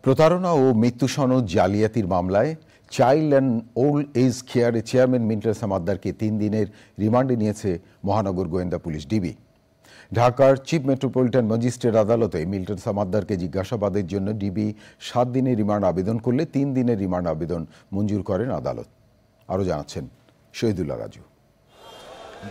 প্রতারণা ও মৃত্যু সনদ জালিয়াতির মামলায় চাইল্ড অ্যান্ড ওল্ড এজ কেয়ারের চেয়ারম্যান মিল্টন সামাদ্দারকে 3 দিনের রিমান্ডে নিয়েছে মহানগর গোয়েন্দা পুলিশ ডিবি। ঢাকার চিফ মেট্রোপলিটন ম্যাজিস্ট্রেট আদালতে মিল্টন সামাদ্দারকে জিজ্ঞাসাবাদের জন্য ডিবি 7 দিনের রিমান্ড আবেদন করলে 3 দিনের রিমান্ড আবেদন মঞ্জুর করেন আদালত। আরও জানাচ্ছেন শহীদুল্লাহ রাজু।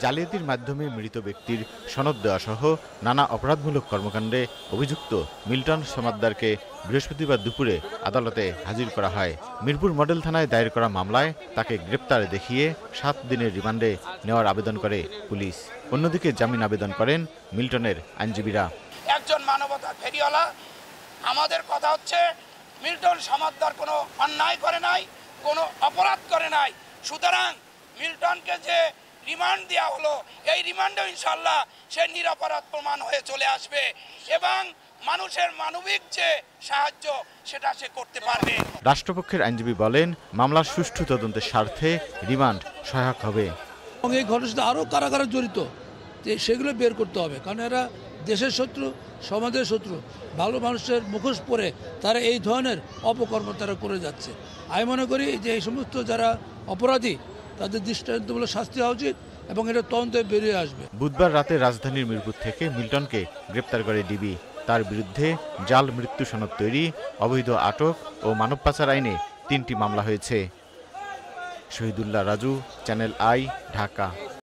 জালিয়াতির মাধ্যমে মৃত ব্যক্তির সনদ দেওয়া সহ নানা অপরাধমূলক কর্মকাণ্ডে অভিযুক্ত মিল্টন সামাদ্দারকে বৃহস্পতিবার দুপুরে আদালতে হাজির করা হয়। মিরপুর মডেল থানায় দায়ের করা মামলায় তাকে গ্রেপ্তারে দেখিয়ে 7 দিনের রিমান্ডে নেওয়ার আবেদন করে পুলিশ। অন্যদিকে জামিন আবেদন করেন মিল্টনের আইনজীবীরা। একজন মানবতার ফেরিওয়ালা, আমাদের কথা হচ্ছে মিল্টন সামাদ্দার কোনো অন্যায় করে নাই, কোনো অপরাধ করে নাই। সুতরাং মিল্টনকে যে রিমান্ড দেওয়া হলো, এই রিমান্ডেও ইনশাল্লাহ সে নিরপরাধ প্রমাণ হয়ে চলে আসবে এবং মানুষের মানবিক যে সাহায্য সেটা সে করতে পারবে। রাষ্ট্রপক্ষের আইনজীবী বলেন, মামলার সুষ্ঠু তদন্তের স্বার্থে রিমান্ড সহায়ক হবে। এই ঘটনাটা আরও কারা কারা জড়িত সেগুলো বের করতে হবে, কারণ এরা দেশের শত্রু, সমাজের শত্রু। ভালো মানুষের মুখোশ পরে তারা এই ধরনের অপকর্ম তারা করে যাচ্ছে। আমি মনে করি যে এই সমস্ত যারা অপরাধী তাদের দৃষ্টান্তমূলক শাস্তি হওয়া উচিত এবং এটা তদন্তে বেরিয়ে আসবে। বুধবার রাতে রাজধানীর মিরপুর থেকে মিল্টনকে গ্রেপ্তার করে ডিবি। তার বিরুদ্ধে জাল মৃত্যু সনদ তৈরি, অবৈধ আটক ও মানব পাচার আইনে 3টি মামলা হয়েছে। Shahidullah Raju, channel I, Dhaka.